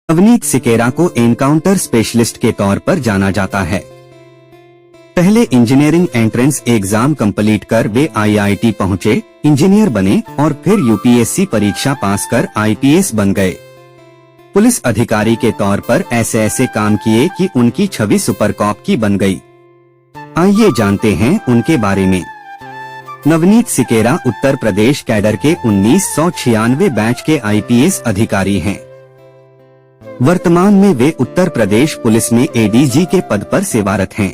नवनीत सिकेरा को encounter specialist के तौर पर जाना जाता है। पहले इंजीनियरिंग एंट्रेंस एग्जाम कंप्लीट कर वे आईआईटी पहुंचे, इंजीनियर बने और फिर यूपीएससी परीक्षा पास कर आईपीएस बन गए। पुलिस अधिकारी के तौर पर ऐसे काम किए कि उनकी छवि सुपर कॉप की बन गई। आइए जानते हैं उनके बारे में। नवनीत सिकेरा उत्तर प्रदेश कैडर के 1996 बैच के आईपीएस अधिकारी हैं। वर्तमान में वे उत्तर प्रदेश पुलिस में एडीजी के पद पर सेवारत हैं।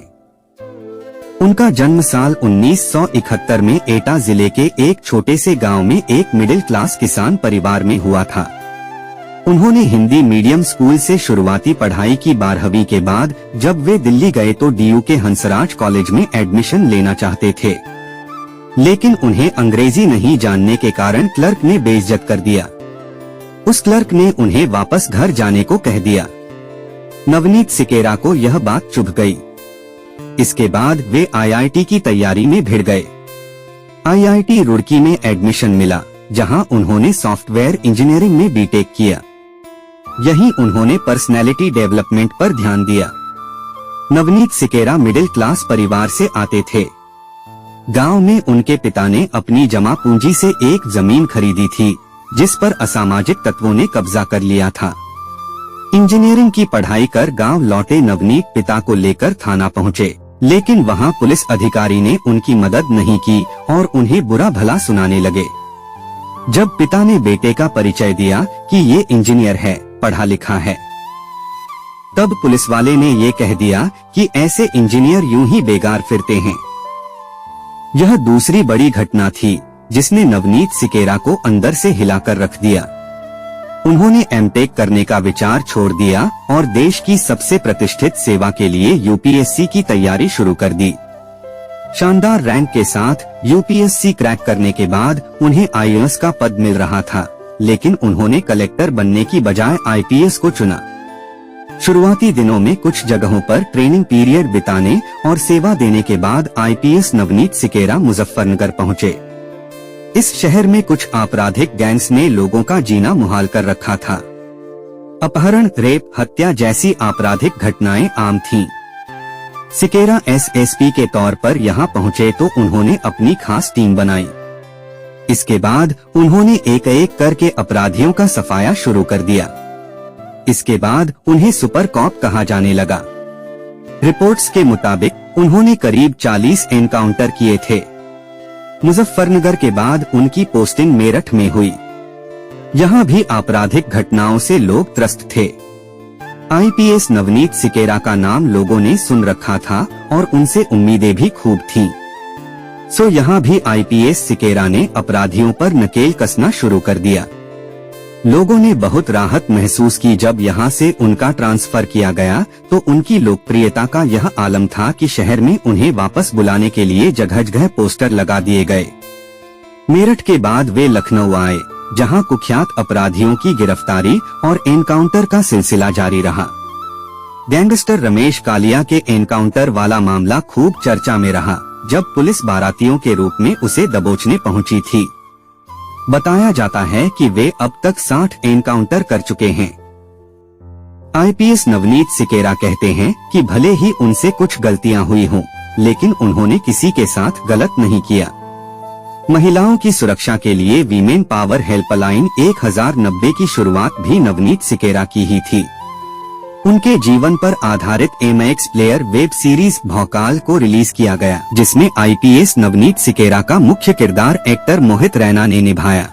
उनका जन्म साल 1971 में एटा जिले के एक छोटे से गांव में एक मिडिल क्लास किसान परिवार में हुआ था। उन्होंने हिंदी मीडियम स्कूल से शुरुआती पढ़ाई की। 12वीं के बाद जब वे दिल्ली गए तो डीयू के हंसराज कॉलेज में एडमिशन लेना चाहते थे, लेकिन उन्हें अंग्रेजी नहीं जानने के कारण क्लर्क ने बेइज्जत कर दिया। उस क्लर्क ने उन्हें वापस घर जाने को कह दिया। नवनीत सिकेरा को यह बात चुभ गई। इसके बाद वे आईआईटी की तैयारी में भिड़ गए। आईआईटी रुड़की में एडमिशन मिला, जहां उन्होंने सॉफ्टवेयर इंजीनियरिंग में बीटेक किया। यहीं उन्होंने पर्सनैलिटी डेवलपमेंट पर ध्यान दिया। नवनीत सिकेरा मिडिल क्लास परिवार से आते थे। गांव में उनके पिता ने अपनी जमा पूंजी से एक जमीन खरीदी थी, जिस पर असामाजिक तत्वों ने कब्जा कर लिया था। इंजीनियरिंग की पढ़ाई कर गांव लौटे नवनीत पिता को लेकर थाना पहुंचे, लेकिन वहां पुलिस अधिकारी ने उनकी मदद नहीं की और उन्हें बुरा भला सुनाने लगे। जब पिता ने बेटे का परिचय दिया कि ये इंजीनियर है, पढ़ा लिखा है, तब पुलिस वाले ने ये कह दिया कि ऐसे इंजीनियर यूं ही बेगार फिरते हैं। यह दूसरी बड़ी घटना थी जिसने नवनीत सिकेरा को अंदर से हिलाकर रख दिया। उन्होंने एमटेक करने का विचार छोड़ दिया और देश की सबसे प्रतिष्ठित सेवा के लिए यूपीएससी की तैयारी शुरू कर दी। शानदार रैंक के साथ यूपीएससी क्रैक करने के बाद उन्हें आईएएस का पद मिल रहा था, लेकिन उन्होंने कलेक्टर बनने की बजाय आईपीएस को चुना। शुरुआती दिनों में कुछ जगहों पर ट्रेनिंग पीरियड बिताने और सेवा देने के बाद आईपीएस नवनीत सिकेरा मुजफ्फरनगर पहुंचे। इस शहर में कुछ आपराधिक गैंग्स ने लोगों का जीना मुहाल कर रखा था। अपहरण, रेप, हत्या जैसी आपराधिक घटनाएं आम थीं। सिकेरा एसएसपी के तौर पर यहां पहुंचे तो उन्होंने अपनी खास टीम बनाई। इसके बाद उन्होंने एक एक करके अपराधियों का सफाया शुरू कर दिया। इसके बाद उन्हें सुपर कॉप कहा जाने लगा। रिपोर्ट्स के मुताबिक उन्होंने करीब 40 एनकाउंटर किए थे। मुजफ्फरनगर के बाद उनकी पोस्टिंग मेरठ में हुई। यहाँ भी आपराधिक घटनाओं से लोग त्रस्त थे। आईपीएस नवनीत सिकेरा का नाम लोगों ने सुन रखा था और उनसे उम्मीदें भी खूब थीं। सो यहाँ भी आईपीएस सिकेरा ने अपराधियों पर नकेल कसना शुरू कर दिया। लोगों ने बहुत राहत महसूस की जब यहाँ से उनका ट्रांसफर किया गया, तो उनकी लोकप्रियता का यह आलम था कि शहर में उन्हें वापस बुलाने के लिए जगह जगह पोस्टर लगा दिए गए। मेरठ के बाद वे लखनऊ आए, जहाँ कुख्यात अपराधियों की गिरफ्तारी और एनकाउंटर का सिलसिला जारी रहा। गैंगस्टर रमेश कालिया के एनकाउंटर वाला मामला खूब चर्चा में रहा, जब पुलिस बारातियों के रूप में उसे दबोचने पहुंची थी। बताया जाता है कि वे अब तक 60 एनकाउंटर कर चुके हैं। आईपीएस नवनीत सिकेरा कहते हैं कि भले ही उनसे कुछ गलतियां हुई हों, लेकिन उन्होंने किसी के साथ गलत नहीं किया। महिलाओं की सुरक्षा के लिए वीमेन पावर हेल्पलाइन 1090 की शुरुआत भी नवनीत सिकेरा की ही थी। उनके जीवन पर आधारित एमएक्स प्लेयर वेब सीरीज भौकाल को रिलीज किया गया, जिसमें आईपीएस नवनीत सिकेरा का मुख्य किरदार एक्टर मोहित रैना ने निभाया।